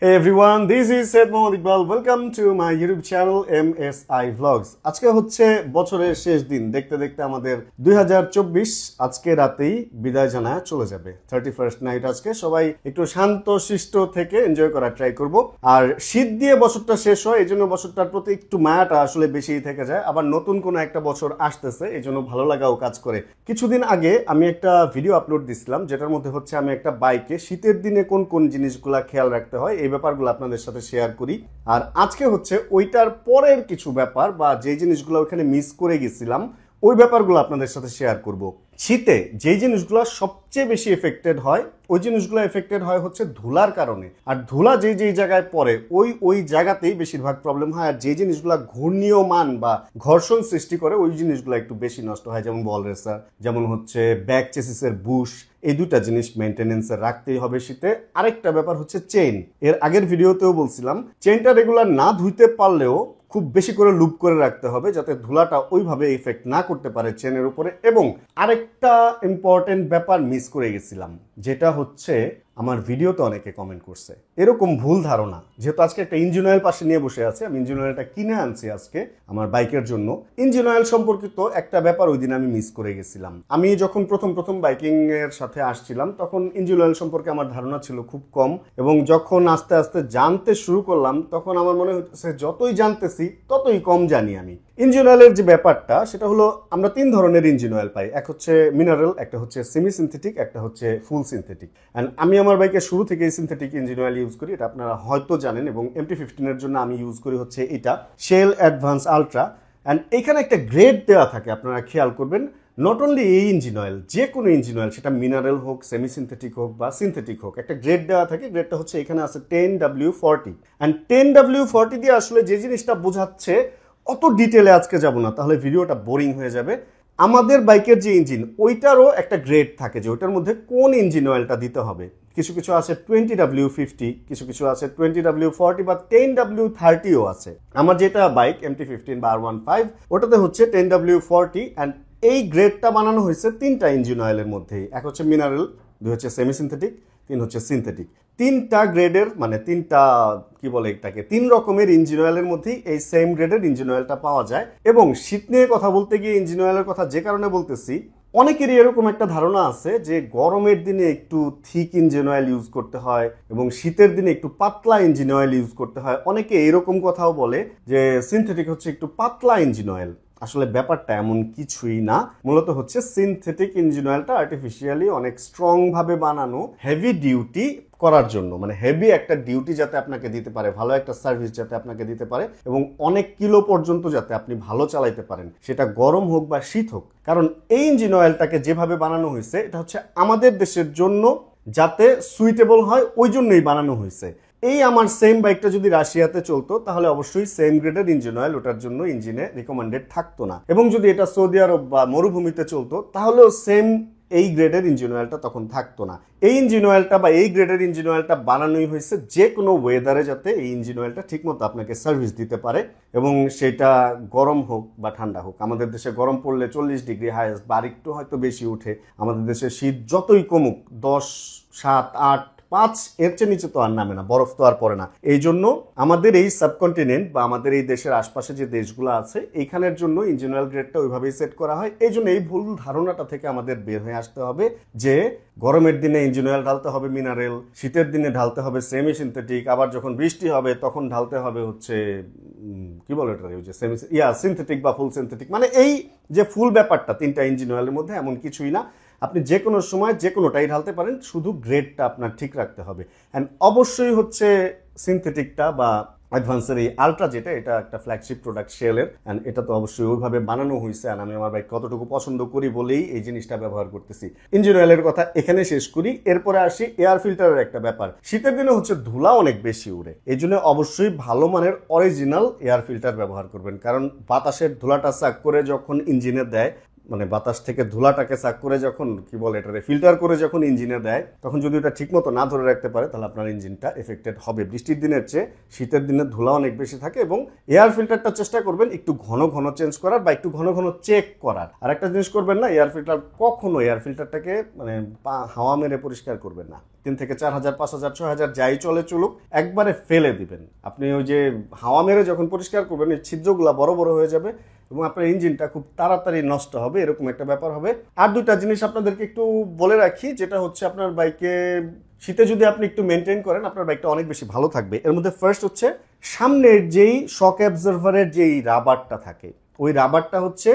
Hey everyone, this is Said Mohammad Iqbal. Welcome to my YouTube channel MSI Vlogs. আজকে হচ্ছে বছরের শেষ দিন। দেখতে দেখতে আমাদের 2024 আজকে রাতেই বিদায় জানায় চলে যাবে। 31st নাইট আজকে সবাই একটু শান্ত শিষ্ট থেকে এনজয় করার ট্রাই করব। আর শীত দিয়ে বছরটা শেষ হয়, এইজন্য বছরটার প্রতি একটু মায়াটা আসলে বেশিই থেকে যায়। আবার নতুন কোনো একটা বছর আসতেছে, এইজন্য ভালো লাগাও কাজ করে। কিছুদিন আগে আমি একটা ভিডিও আপলোড দিছিলাম, যেটার মধ্যে হচ্ছে আমি একটা বাইকে শীতের দিনে কোন কোন জিনিসগুলা খেয়াল রাখতে হয় এই ব্যাপারগুলো আপনাদের সাথে শেয়ার করি। আর আজকে হচ্ছে ওইটার পরের কিছু ব্যাপার বা যে জিনিসগুলো ওখানে মিস করে গেছিলাম ওই ব্যাপারগুলো আপনাদের সাথে শেয়ার করব। শীতে যেই জিনিসগুলো সবচেয়ে বেশি এফেক্টেড হয় ওই জিনিসগুলো এফেক্টেড হয় হচ্ছে ধুলার কারণে। আর ধুলা যেই যেই জায়গায় পড়ে ওই জায়গাতেই বেশিরভাগ প্রবলেম হয়। আর যে জিনিসগুলো ঘূর্ণীয়মান বা ঘর্ষণ সৃষ্টি করে ওই জিনিসগুলো একটু বেশি নষ্ট হয়, যেমন বল রেসার, যেমন হচ্ছে ব্যাক চেসিসের বুশ। এই দুটা জিনিস মেনটেনেন্সে রাখতেই হবে শীতে। আরেকটা ব্যাপার হচ্ছে চেইন। এর আগের ভিডিওতেও বলছিলাম চেইনটা রেগুলার না ধুইতে পারলেও খুব বেশি করে লুপ করে রাখতে হবে, যাতে ধুলাটা ওইভাবে ইফেক্ট না করতে পারে চেনের উপরে। এবং আরেকটা ইম্পর্টেন্ট ব্যাপার মিস করে গেছিলাম, যেটা হচ্ছে আমার ভিডিওতে অনেকে কমেন্ট করছে এরকম ভুল ধারণা। যেহেতু আজকে একটা ইঞ্জিন অয়েল পাশে নিয়ে বসে আছে, আমি ইঞ্জিন অয়েলটা কিনে আনছি আজকে আমার বাইকের জন্য। ইঞ্জিন অয়েল সম্পর্কিত একটা ব্যাপার ওই দিন আমি মিস করে গেছিলাম। আমি যখন প্রথম বাইকিং এর সাথে আসছিলাম তখন ইঞ্জিন অয়েল সম্পর্কে আমার ধারণা ছিল খুব কম, এবং যখন আস্তে আস্তে জানতে শুরু করলাম তখন আমার মনে হচ্ছে যতই জানতেছি ততই কম জানি আমি। ইঞ্জিন অয়েলের যে ব্যাপারটা সেটা হলো আমরা তিন ধরনের ইঞ্জিন অয়েল পাই। এক হচ্ছে মিনারেল, একটা হচ্ছে সেমি সিনথেটিক, একটা হচ্ছে ফুল সিনথেটিক। অ্যান্ড আমি আমার বাইকে শুরু থেকেই সিনথেটিক ইঞ্জিন অয়েল ইউজ করি, এটা আপনারা হয়তো জানেন। এবং MT-15 এর জন্য আমি ইউজ করি হচ্ছে এটা শেল অ্যাডভান্স আলট্রা। অ্যান্ড এখানে একটা গ্রেড দেওয়া থাকে, আপনারা খেয়াল করবেন। নট অনলি এই ইঞ্জিন অয়েল, যে কোনো ইঞ্জিন অয়েল, সেটা মিনারেল হোক, সেমি সিনথেটিক হোক বা সিনথেটিক হোক, একটা গ্রেড দেওয়া থাকে। গ্রেডটা হচ্ছে এখানে আছে 10W40। অ্যান্ড 10W40 দিয়ে আসলে যে জিনিসটা বোঝাচ্ছে, অত ডিটেলে আজকে যাব না, তাহলে ভিডিওটা বোরিং হয়ে যাবে। আমাদের বাইকের যে ইঞ্জিন ওইটারও একটা গ্রেড থাকে, যে ওইটার মধ্যে কোন ইঞ্জিন অয়েলটা দিতে হবে। কিছু কিছু আছে 20W50, কিছু কিছু আছে 20W40 বা 10W30ও আছে। আমার যেটা বাইক MT-15 বা R15 ওটাতে হচ্ছে 10W40। অ্যান্ড এই গ্রেডটা বানানো হয়েছে তিনটা ইঞ্জিন অয়েলের মধ্যেই। এক হচ্ছে মিনারেল, দুই হচ্ছে সেমি সিনথেটিক, তিন হচ্ছে সিনথেটিক। তিনটা গ্রেডের মানে তিনটা কি বলে এটাকে, তিন রকমের ইঞ্জিন অয়েলের মধ্যেই এই সেম গ্রেডের ইঞ্জিন অয়েলটা পাওয়া যায়। এবং শীত নিয়ে কথা বলতে গিয়ে ইঞ্জিন অয়েলের কথা যে কারণে বলতেছি, অনেকেরই এরকম একটা ধারণা আছে যে গরমের দিনে একটু থিক ইঞ্জিন অয়েল ইউজ করতে হয় এবং শীতের দিনে একটু পাতলা ইঞ্জিন অয়েল ইউজ করতে হয়। অনেকে এরকম কথাও বলে যে সিনথেটিক হচ্ছে একটু পাতলা ইঞ্জিন অয়েল। আসলে ব্যাপারটা এমন কিছুই না। মূলত হচ্ছে সিনথেটিক ইঞ্জিন অয়েলটা আর্টিফিশিয়ালি অনেক স্ট্রং ভাবে বানানো, হেভি ডিউটি করার জন্য, মানে হেভি একটা ডিউটি যাতে আপনাকে দিতে পারে, ভালো একটা সার্ভিস যাতে আপনাকে দিতে পারে, এবং অনেক কিলো পর্যন্ত যাতে আপনি ভালো চালাইতে পারেন, সেটা গরম হোক বা শীত হোক। কারণ এই ইঞ্জিন অয়েলটাকে যেভাবে বানানো হয়েছে এটা হচ্ছে আমাদের দেশের জন্য যাতে সুইটেবল হয় ওই জন্যই বানানো হয়েছে। এই আমার সেম বাইকটা যদি রাশিয়াতে চলতো তাহলে অবশ্যই সেম গ্রেডের ইঞ্জিন অয়েল ওটার জন্য ইঞ্জিনে রিকমেন্ডেড থাকতো না। এবং যদি এটা সৌদি আরব বা মরুভূমিতে চলতো তাহলেও সেম এই গ্রেডের ইঞ্জিন অয়েলটা তখন থাকতো না। এই ইঞ্জিন অয়েলটা বা এই গ্রেডের ইঞ্জিন অয়েলটা বানানোই হয়েছে যে কোনো ওয়েদারে যাতে এই ইঞ্জিন অয়েলটা ঠিকমতো আপনাকে সার্ভিস দিতে পারে, এবং সেটা গরম হোক বা ঠান্ডা হোক। আমাদের দেশে গরম পড়লে 40 ডিগ্রি হাইয়েস্ট বা আরেকটু হয়তো বেশি উঠে। আমাদের দেশে শীত যতই কমুক 10, 7, 8, 5 এর চেয়ে নিচে তো আর নামে না, বরফ তো আর পড়ে না। এই জন্য আমাদের এই সাবকন্টিনেন্ট বা আমাদের এই দেশের আশপাশে যে দেশগুলো আছে এইখানের জন্য ইঞ্জিন অয়েল গ্রেডটা ওইভাবেই সেট করা হয়। এই জন্য এই ভুল ধারণাটা থেকে আমাদের বের হয়ে আসতে হবে যে গরমের দিনে ইঞ্জিন অয়েল ঢালতে হবে মিনারেল, শীতের দিনে ঢালতে হবে সেমি সিনথেটিক, আবার যখন বৃষ্টি হবে তখন ঢালতে হবে হচ্ছে কি বলে এটা, ওই যে সিনথেটিক বা ফুল সিনথেটিক। মানে এই যে ফুল ব্যাপারটা তিনটা ইঞ্জিন অয়েলের মধ্যে এমন কিছুই না। আপনি যে কোনো সময় যে কোনোটাই ঢালতে পারেন, শুধু গ্রেডটা আপনার ঠিক রাখতে হবে। অ্যান্ড অবশ্যই হচ্ছে সিনথেটিকটা বা অ্যাডভান্সের এই আলট্রা যেটা, এটা একটা ফ্ল্যাগশিপ প্রোডাক্ট শেলের। অ্যান্ড এটা তো অবশ্যই ওইভাবে বানানো হয়েছে। অ্যান্ড আমি আমার বাইক কতটুকু পছন্দ করি বলেই এই জিনিসটা ব্যবহার করতেছি। ইঞ্জিন অয়েলের কথা এখানে শেষ করি, এরপরে আসি এয়ার ফিল্টারের একটা ব্যাপার। শীতের দিনে হচ্ছে ধুলা অনেক বেশি উড়ে, এই জন্য অবশ্যই ভালো মানের অরিজিনাল এয়ার ফিল্টার ব্যবহার করবেন। কারণ বাতাসের ধুলাটা সাক করে যখন ইঞ্জিনে দেয়, মানে বাতাস থেকে ধুলাটাকে সাক করে যখন কি বলে এটারে ফিল্টার করে যখন ইঞ্জিনে দেয়, তখন যদি ওটা ঠিকমতো না ধরে রাখতে পারে তাহলে আপনার ইঞ্জিনটা এফেক্টেড হবে। বৃষ্টির দিনের চেয়ে শীতের দিনে ধুলা অনেক বেশি থাকে, এবং এয়ার ফিল্টারটা চেষ্টা করবেন একটু ঘন ঘন চেঞ্জ করার বা একটু ঘন ঘন চেক করার। আর একটা জিনিস করবেন না, কখনো এয়ার ফিল্টারটাকে মানে হাওয়া মেরে পরিষ্কার করবেন না। 3 থেকে 4,000, 5,000, 6,000 যাই চলুক একবারে ফেলে দিবেন। আপনি ওই যে হাওয়া মেরে যখন পরিষ্কার করবেন এই ছিদ্রগুলা বড় বড় হয়ে যাবে এবং আপনার ইঞ্জিনটা খুব তাড়াতাড়ি নষ্ট হবে, এরকম একটা ব্যাপার হবে। আর দুইটা জিনিস আপনাদেরকে একটু বলে রাখি, যেটা হচ্ছে আপনার বাইকে শীতে যদি আপনি একটু মেনটেন করেন আপনার বাইকটা অনেক বেশি ভালো থাকবে। এর মধ্যে ফার্স্ট হচ্ছে সামনের যেই শক অ্যাবজর্ভারের যেই রাবারটা থাকে, ওই রাবারটা হচ্ছে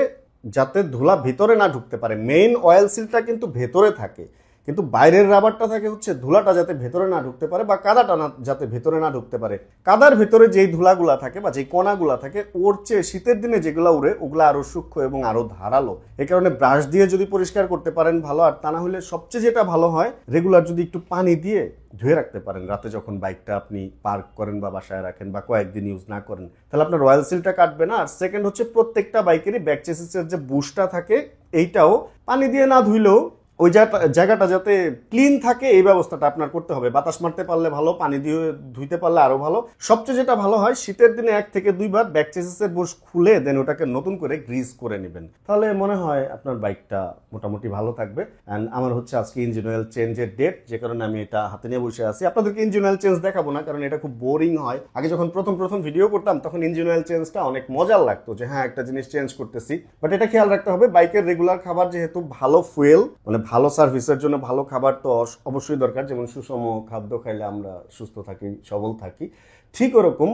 যাতে ধুলা ভিতরে না ঢুকতে পারে। মেইন অয়েল সিলটা কিন্তু ভেতরে থাকে, কিন্তু বাইরের রাবারটা থাকে হচ্ছে ধুলাটা যাতে ভেতরে না ঢুকতে পারে বা কাদাটা না যাতে ভেতরে না ঢুকতে পারে। কাদার ভেতরে যেই ধুলাগুলা থাকে বা যেই কণাগুলা থাকে ওর চেয়ে শীতের দিনে যেগুলো উড়ে ওগুলো আরো সূক্ষ্ম এবং আরো ধারালো। এই কারণে ব্রাশ দিয়ে যদি পরিষ্কার করতে পারেন ভালো, আর তা না হলে সবচেয়ে যেটা ভালো হয় রেগুলার যদি একটু পানি দিয়ে ধুয়ে রাখতে পারেন রাতে যখন বাইকটা আপনি পার্ক করেন বা বাসায় রাখেন বা কয়েকদিন ইউজ না করেন, তাহলে আপনার রয়্যাল সিলটা কাটবে না। আর সেকেন্ড হচ্ছে প্রত্যেকটা বাইকেরই ব্যাক চেসিসের যে বুশটা থাকে এইটাও পানি দিয়ে না ধুইলেও ওই জায়গাটা যাতে ক্লিন থাকে এই ব্যবস্থাটা আপনার করতে হবে। বাতাস মারতে পারলে ভালো, পানি দিয়ে ধুইতে পারলে আরো ভালো। সবচেয়ে যেটা ভালো হয় শীতের দিনে 1 থেকে 2 বার ব্যাক চেসিসের বুশ খুলে দেন ওটাকে নতুন করে গ্রিজ করে নেবেন, তাহলে মনে হয় আপনার বাইকটা মোটামুটি ভালো থাকবে। অ্যান্ড আমার হচ্ছে আজকে ইঞ্জিন অয়েল চেঞ্জের ডেট, যে কারণে আমি এটা হাতে নিয়ে বসে আছি। আপনাদেরকে ইঞ্জিন অয়েল চেঞ্জ দেখাবো না, কারণ এটা খুব বোরিং হয়। আগে যখন প্রথম ভিডিও করতাম তখন ইঞ্জিন অয়েল চেঞ্জটা অনেক মজার লাগতো, যে হ্যাঁ একটা জিনিস চেঞ্জ করতেছি। বাট এটা খেয়াল রাখতে হবে বাইকের রেগুলার খাবার, যেহেতু ভালো ফুয়েল মানে ভালো সার্ভিসের জন্য ভালো খাবার তো অবশ্যই দরকার। যেমন সুষম খাদ্য খাইলে আমরা সুস্থ থাকি, সবল থাকি, ঠিক ওরকম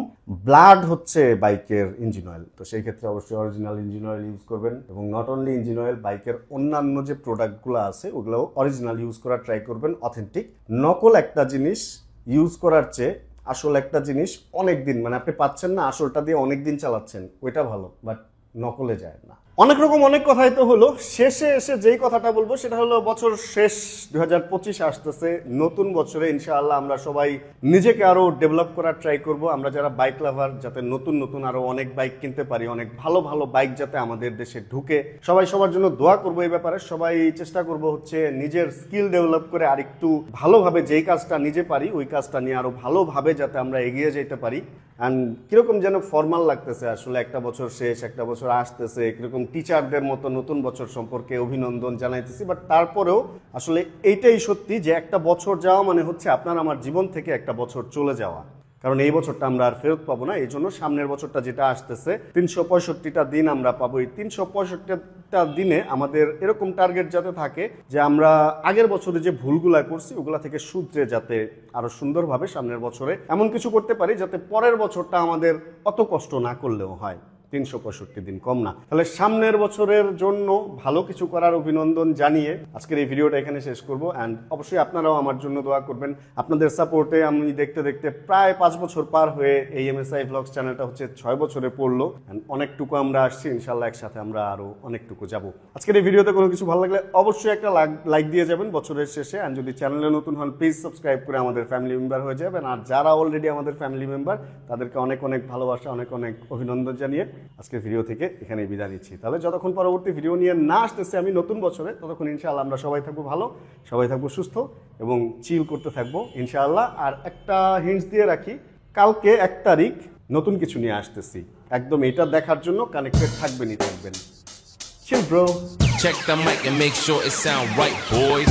ব্লাড হচ্ছে বাইকের ইঞ্জিন অয়েল। তো সেই ক্ষেত্রে অবশ্যই অরিজিনাল ইঞ্জিন অয়েল ইউজ করবেন, এবং নট অনলি ইঞ্জিন অয়েল, বাইকের অন্যান্য যে প্রোডাক্টগুলো আছে ওগুলো অরিজিনাল ইউজ করার ট্রাই করবেন, অথেন্টিক। নকল একটা জিনিস ইউজ করার চেয়ে আসল একটা জিনিস অনেক দিন মানে আপনি পাচ্ছেন না, আসলটা দিয়ে অনেক দিন চালাচ্ছেন, ওইটা ভালো, বাট নকলে যায় না। অনেক রকম অনেক কথাই তো হলো, শেষে এসে যেই কথাটা বলবো সেটা হলো বছর শেষ 2025 আসতেছে। নতুন বছরে ইনশাআল্লাহ আমরা সবাই নিজেকে আরো ডেভেলপ করার ট্রাই করব। আমরা যারা বাইক লাভার যাতে নতুন আরো অনেক বাইক কিনতে পারি, অনেক ভালো বাইক যাতে আমাদের দেশে ঢুকে, সবাই সবার জন্য দোয়া করবো। এই ব্যাপারে সবাই চেষ্টা করব হচ্ছে নিজের স্কিল ডেভেলপ করে আরেকটু ভালোভাবে যেই কাজটা নিজে পারি ওই কাজটা নিয়ে আরো ভালোভাবে যাতে আমরা এগিয়ে যেতে পারি। অ্যান্ড কিরকম যেন ফর্মাল লাগতেছে আসলে, একটা বছর শেষ, একটা বছর আসতেছে, কিরকম টিচারদের মতো নতুন বছর সম্পর্কে অভিনন্দন জানাইতেছি। বাট তারপরেও আসলে এইটাই সত্যি যে একটা বছর যাওয়া মানে হচ্ছে আপনার আমার জীবন থেকে একটা বছর চলে যাওয়া, কারণ এই বছরটা আমরা আর ফেরত পাবো না। এই জন্য সামনের বছরটা যেটা আসতেছে 365টা দিন আমরা পাবো। এই 365টা দিনে আমাদের এরকম টার্গেট যাতে থাকে যে আমরা আগের বছরে যে ভুলগুলা করছি ওগুলা থেকে শুধরে যাতে আরো সুন্দরভাবে সামনের বছরে এমন কিছু করতে পারি যাতে পরের বছরটা আমাদের অত কষ্ট না করলেও হয়। 365 দিন কম না। তাহলে সামনের বছরের জন্য ভালো কিছু করার অভিনন্দন জানিয়ে আজকের এই ভিডিওটা এখানে শেষ করব। অ্যান্ড অবশ্যই আপনারাও আমার জন্য দোয়া করবেন। আপনাদের সাপোর্টে আমি দেখতে প্রায় 5 বছর পার হয়ে এই MSI Vlogs চ্যানেলটা হচ্ছে 6 বছরে পড়লো। অনেকটুকু আমরা আসছি, ইনশাল্লাহ একসাথে আমরা আরো অনেকটুকু যাব। আজকের এই ভিডিওতে কোনো কিছু ভালো লাগলে অবশ্যই একটা লাইক দিয়ে যাবেন বছরের শেষে। অ্যান্ড যদি চ্যানেলে নতুন হন প্লিজ সাবস্ক্রাইব করে আমাদের ফ্যামিলি মেম্বার হয়ে যাবেন। আর যারা অলরেডি আমাদের ফ্যামিলি মেম্বার তাদেরকে অনেক ভালোবাসা, অনেক অভিনন্দন জানিয়ে আজকের ভিডিও থেকে এখানেই বিদায় নিচ্ছি। তাহলে যতক্ষণ পরবর্তী ভিডিও নিয়ে না আসতেছে আমি নতুন বছরে, ততক্ষণ ইনশাআল্লাহ আমরা সবাই থাকবো ভালো, সবাই থাকবো সুস্থ এবং চিল করতে থাকবো ইনশাআল্লাহ। আর একটা হিন্টস দিয়ে রাখি, কালকে 1 তারিখ নতুন কিছু নিয়ে আসতেছি, একদম এটা দেখার জন্য কানেক্টেড থাকবেন। Chill bro. Check the mic and make sure it sound right, boys.